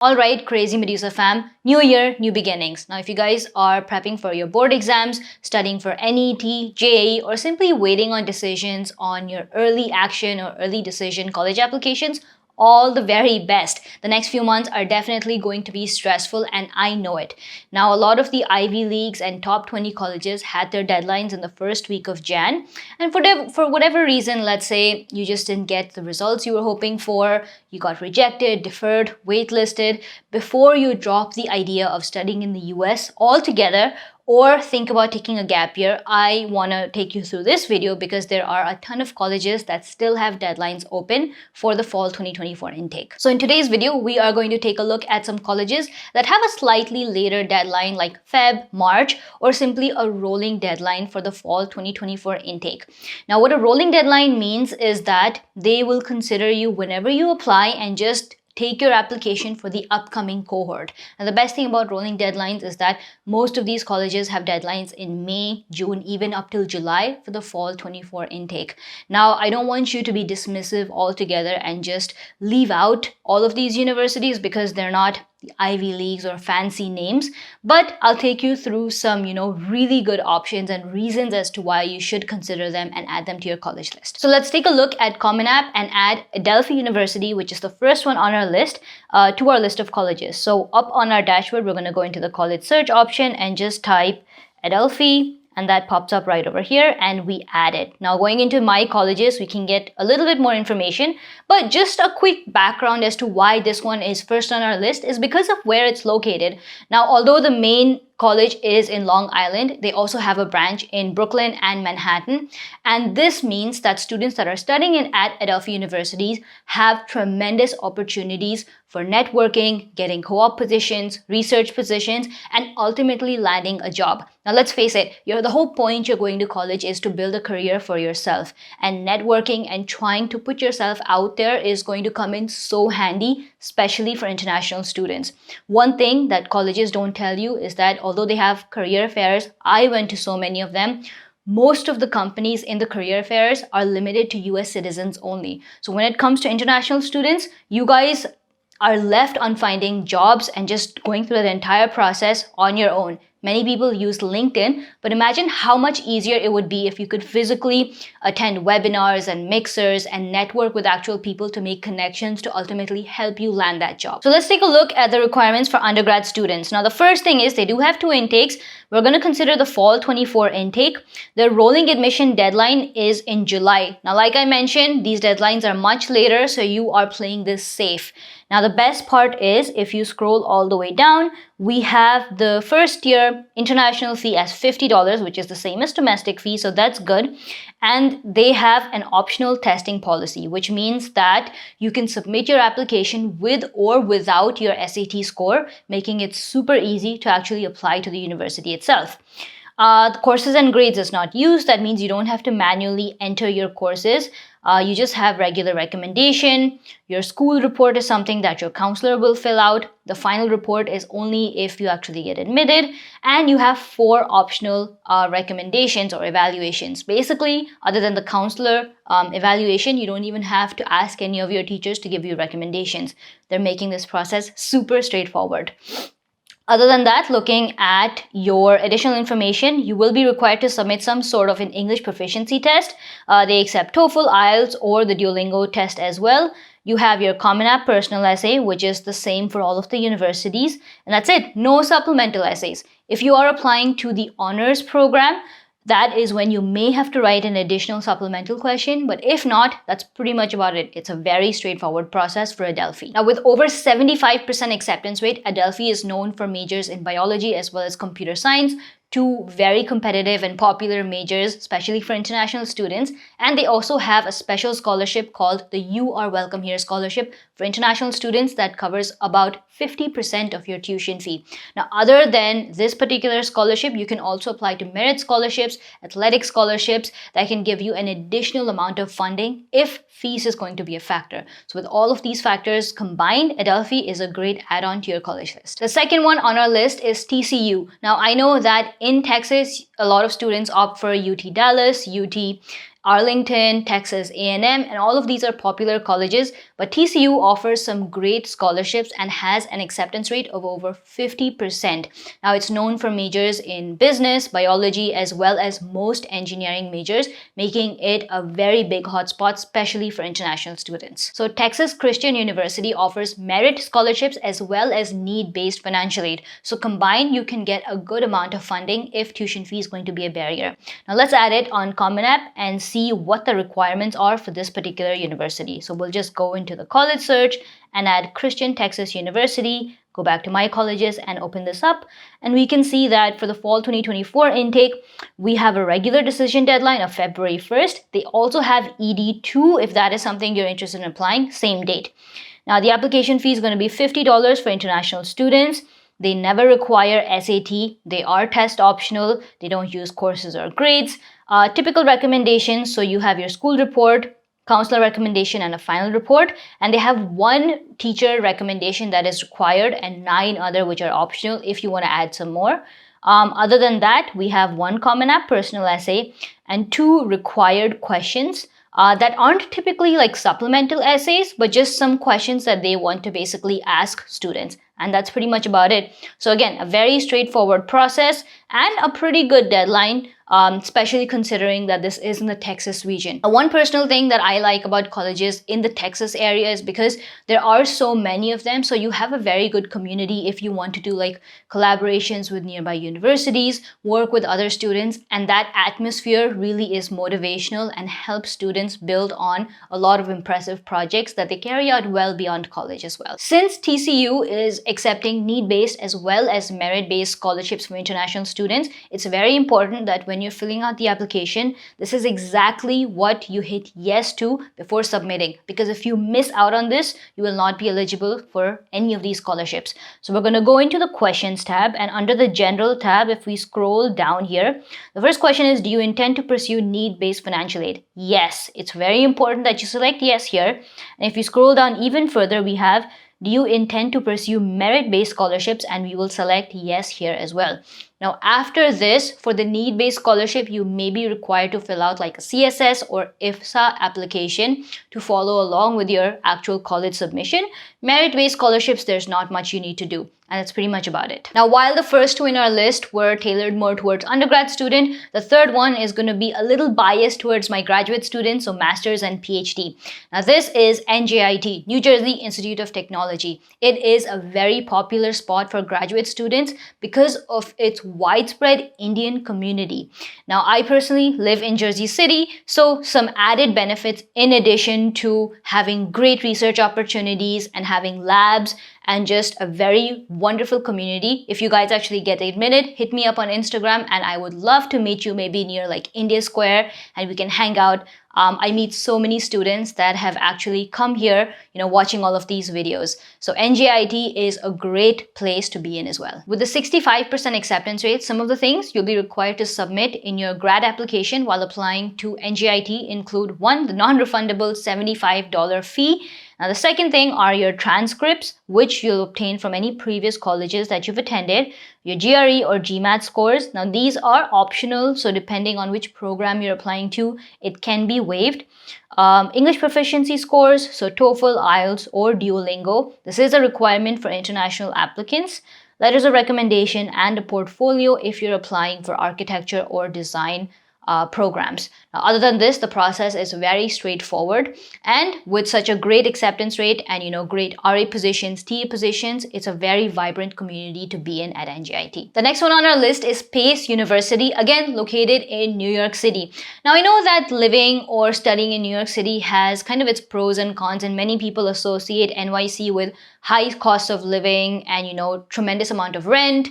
Alright, Crazy Medusa fam, new year, new beginnings. Now, if you guys are prepping for your board exams, studying for NET, JAE, or simply waiting on decisions on your early action or early decision college applications, all the very best. The next few months are definitely going to be stressful, and I know it. Now, a lot of the Ivy Leagues and top 20 colleges had their deadlines in the first week of Jan. And for whatever reason, let's say you just didn't get the results you were hoping for, you got rejected, deferred, waitlisted, before you drop the idea of studying in the US altogether, or think about taking a gap year, I want to take you through this video because there are a ton of colleges that still have deadlines open for the fall 2024 intake. So in today's video, we are going to take a look at some colleges that have a slightly later deadline like Feb, March, or simply a rolling deadline for the fall 2024 intake. Now, what a rolling deadline means is that they will consider you whenever you apply and just take your application for the upcoming cohort. And the best thing about rolling deadlines is that most of these colleges have deadlines in May, June, even up till July for the fall 24 intake. Now, I don't want you to be dismissive altogether and just leave out all of these universities because they're not the Ivy Leagues or fancy names, but I'll take you through some, really good options and reasons as to why you should consider them and add them to your college list. So let's take a look at Common App and add Adella University, which is the first one on our list, to our list of colleges. So up on our dashboard, we're going to go into the college search option and just type Adella, and that pops up right over here, and we add it. Now, going into my colleges, we can get a little bit more information, but just a quick background as to why this one is first on our list is because of where it's located. Now, although the main college is in Long Island, they also have a branch in Brooklyn and Manhattan. And this means that students that are studying at Adella universities have tremendous opportunities for networking, getting co-op positions, research positions, and ultimately landing a job. Now, let's face it, the whole point you're going to college is to build a career for yourself. And networking and trying to put yourself out there is going to come in so handy, especially for international students. One thing that colleges don't tell you is that although they have career fairs, I went to so many of them, most of the companies in the career fairs are limited to US citizens only. So when it comes to international students, you guys are left on finding jobs and just going through the entire process on your own. Many people use LinkedIn, but imagine how much easier it would be if you could physically attend webinars and mixers and network with actual people to make connections to ultimately help you land that job. So let's take a look at the requirements for undergrad students. Now, the first thing is they do have 2 intakes. We're going to consider the fall 24 intake. The rolling admission deadline is in July. Now, like I mentioned, these deadlines are much later, so you are playing this safe. Now, the best part is if you scroll all the way down, we have the first year international fee as $50, which is the same as domestic fee, so that's good. And they have an optional testing policy, which means that you can submit your application with or without your SAT score, making it super easy to actually apply to the university itself. The courses and grades is not used. That means you don't have to manually enter your courses. You just have regular recommendation. Your school report is something that your counselor will fill out. The final report is only if you actually get admitted. And you have 4 optional recommendations or evaluations. Basically, other than the counselor evaluation, you don't even have to ask any of your teachers to give you recommendations. They're making this process super straightforward. Other than that, looking at your additional information, you will be required to submit some sort of an English proficiency test. They accept TOEFL, IELTS, or the Duolingo test as well. You have your Common App personal essay, which is the same for all of the universities. And that's it. No supplemental essays. If you are applying to the honors program, that is when you may have to write an additional supplemental question, but if not, that's pretty much about it. It's a very straightforward process for Adella. Now, with over 75% acceptance rate, Adella is known for majors in biology as well as computer science, 2 very competitive and popular majors, especially for international students. And they also have a special scholarship called the You Are Welcome Here Scholarship for international students that covers about 50% of your tuition fee. Now, other than this particular scholarship, you can also apply to merit scholarships, athletic scholarships that can give you an additional amount of funding if fees is going to be a factor. So with all of these factors combined, Adella is a great add-on to your college list. The second one on our list is TCU. Now, I know that in Texas, a lot of students opt for UT Dallas, UT Arlington, Texas A&M, and all of these are popular colleges, but TCU offers some great scholarships and has an acceptance rate of over 50%. Now, it's known for majors in business, biology, as well as most engineering majors, making it a very big hotspot, especially for international students. So, Texas Christian University offers merit scholarships as well as need-based financial aid. So, combined, you can get a good amount of funding if tuition fee is going to be a barrier. Now, let's add it on Common App and see what the requirements are for this particular university. So, we'll just go into the college search and add Christian Texas University, go back to my colleges and open this up, and we can see that for the fall 2024 intake, we have a regular decision deadline of February 1st. They also have ED2 if that is something you're interested in applying, same date. Now, the application fee is going to be $50 for international students. They never require SAT. They are test optional. They don't use courses or grades. Typical recommendations, so you have your school report, counselor recommendation, and a final report, and they have one teacher recommendation that is required and 9 other which are optional if you want to add some more. Other than that, we have 1 Common App personal essay and 2 required questions that aren't typically like supplemental essays, but just some questions that they want to basically ask students. And that's pretty much about it. So again, a very straightforward process and a pretty good deadline, especially considering that this is in the Texas region. One personal thing that I like about colleges in the Texas area is because there are so many of them. So you have a very good community if you want to do like collaborations with nearby universities, work with other students, and that atmosphere really is motivational and helps students build on a lot of impressive projects that they carry out well beyond college as well. Since TCU is accepting need-based as well as merit-based scholarships for international students, it's very important that when you're filling out the application, this is exactly what you hit yes to before submitting. Because if you miss out on this, you will not be eligible for any of these scholarships. So we're going to go into the questions tab, and under the general tab, if we scroll down here, the first question is, do you intend to pursue need-based financial aid? Yes, it's very important that you select yes here. And if you scroll down even further, we have, do you intend to pursue merit-based scholarships? And we will select yes here as well. Now, after this, for the need-based scholarship, you may be required to fill out like a CSS or IFSA application to follow along with your actual college submission. Merit-based scholarships, there's not much you need to do. And that's pretty much about it. Now, while the first 2 in our list were tailored more towards undergrad student, the third one is going to be a little biased towards my graduate students, so master's and PhD. Now, this is NJIT, New Jersey Institute of Technology. It is a very popular spot for graduate students because of its widespread Indian community. Now, I personally live in Jersey City, so some added benefits in addition to having great research opportunities and having labs and just a very wonderful community. If you guys actually get admitted, hit me up on Instagram and I would love to meet you maybe near like India Square and we can hang out. I meet so many students that have actually come here, watching all of these videos. So NJIT is a great place to be in as well. With the 65% acceptance rate, some of the things you'll be required to submit in your grad application while applying to NJIT include 1, the non-refundable $75 fee. Now, the second thing are your transcripts, which you'll obtain from any previous colleges that you've attended, your GRE or GMAT scores. Now, these are optional, so depending on which program you're applying to, it can be waived. English proficiency scores, so TOEFL, IELTS, or Duolingo. This is a requirement for international applicants. Letters of recommendation and a portfolio if you're applying for architecture or design programs. Now, other than this, the process is very straightforward, and with such a great acceptance rate and great RA positions, TA positions, it's a very vibrant community to be in at NJIT. The next one on our list is Pace University, again located in New York City. Now, I know that living or studying in New York City has kind of its pros and cons, and many people associate NYC with high cost of living and tremendous amount of rent,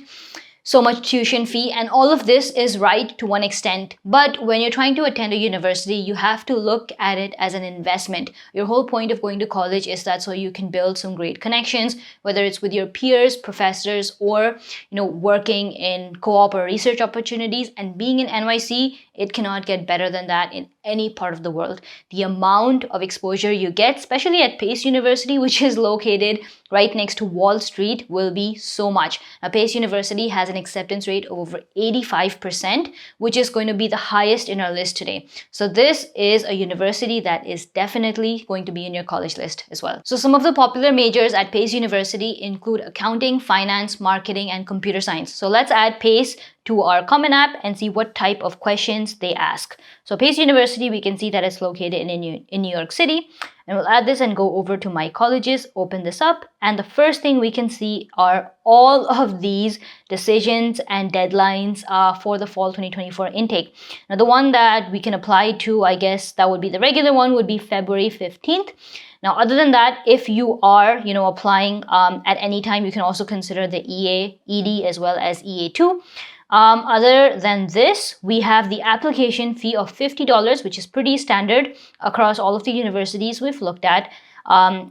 so much tuition fee, and all of this is right to one extent. But when you're trying to attend a university, you have to look at it as an investment. Your whole point of going to college is that so you can build some great connections, whether it's with your peers, professors, or working in co-op or research opportunities. And being in NYC it cannot get better than that in any part of the world. The amount of exposure you get, especially at Pace University, which is located right next to Wall Street, will be so much. Now, Pace University has an acceptance rate of over 85%, which is going to be the highest in our list today. So this is a university that is definitely going to be in your college list as well. So some of the popular majors at Pace University include accounting, finance, marketing, and computer science. So let's add Pace to our Common App and see what type of questions they ask. So Pace University, we can see that it's located in New York City. And we'll add this and go over to my colleges, open this up. And the first thing we can see are all of these decisions and deadlines for the fall 2024 intake. Now, the one that we can apply to, I guess that would be the regular one, would be February 15th. Now, other than that, if you are, applying at any time, you can also consider the EA, ED, as well as EA2. Other than this, we have the application fee of $50, which is pretty standard across all of the universities we've looked at.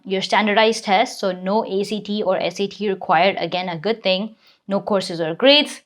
Your standardized tests, so no ACT or SAT required, again, a good thing. No courses or grades.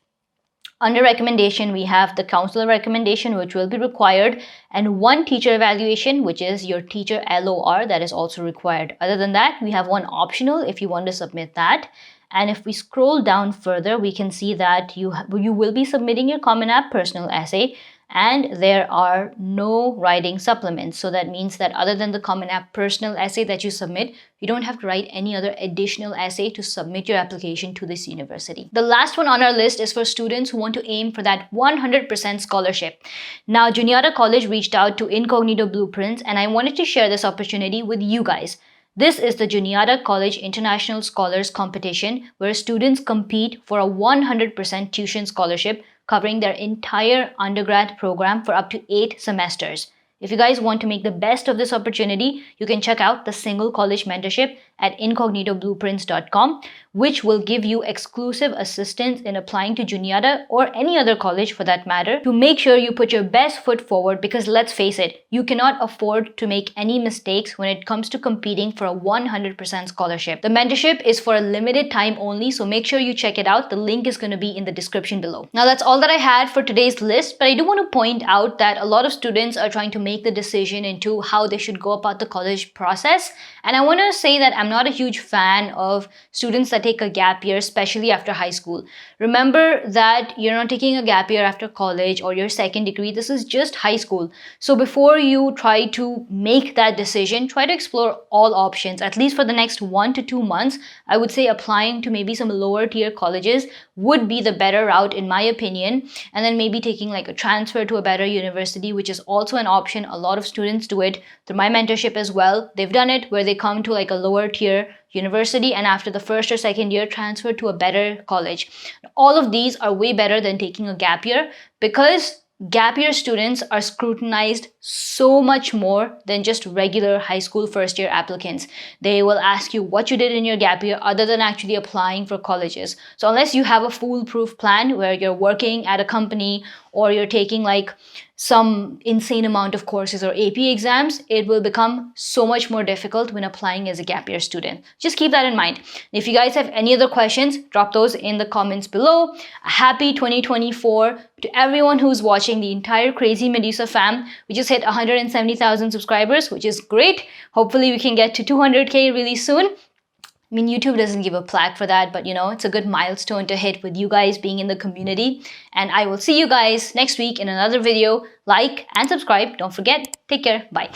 Under recommendation, we have the counselor recommendation, which will be required, and one teacher evaluation, which is your teacher LOR, that is also required. Other than that, we have one optional if you want to submit that. And if we scroll down further, we can see that you will be submitting your Common App personal essay, and there are no writing supplements. So that means that other than the Common App personal essay that you submit, you don't have to write any other additional essay to submit your application to this university. The last one on our list is for students who want to aim for that 100% scholarship. Now, Juniata College reached out to Incognito Blueprints, and I wanted to share this opportunity with you guys. This is the Juniata College International Scholars Competition, where students compete for a 100% tuition scholarship covering their entire undergrad program for up to 8 semesters. If you guys want to make the best of this opportunity, you can check out the single college mentorship at incognitoblueprints.com, which will give you exclusive assistance in applying to Juniata or any other college for that matter, to make sure you put your best foot forward, because let's face it, you cannot afford to make any mistakes when it comes to competing for a 100% scholarship. The mentorship is for a limited time only, so make sure you check it out. The link is going to be in the description below. Now, that's all that I had for today's list, but I do want to point out that a lot of students are trying to make the decision into how they should go about the college process. And I want to say that I'm not a huge fan of students that take a gap year, especially after high school. Remember that you're not taking a gap year after college or your second degree. This is just high school. So before you try to make that decision, try to explore all options. At least for the next 1 to 2 months, I would say applying to maybe some lower tier colleges would be the better route in my opinion. And then maybe taking like a transfer to a better university, which is also an option. A lot of students do it through my mentorship as well. They've done it where they come to like a lower tier university and after the first or second year transfer to a better college. All of these are way better than taking a gap year, because gap year students are scrutinized so much more than just regular high school first year applicants. They will ask you what you did in your gap year other than actually applying for colleges. So unless you have a foolproof plan where you're working at a company or you're taking like some insane amount of courses or AP exams, it will become so much more difficult when applying as a gap year student. Just keep that in mind. If you guys have any other questions, drop those in the comments below. Happy 2024 to everyone who's watching, the entire Crazy Medusa fam. We just hit 170,000 subscribers, which is great. Hopefully we can get to 200K really soon. I mean, YouTube doesn't give a plaque for that, but it's a good milestone to hit with you guys being in the community. And I will see you guys next week in another video. Like and subscribe. Don't forget. Take care. Bye.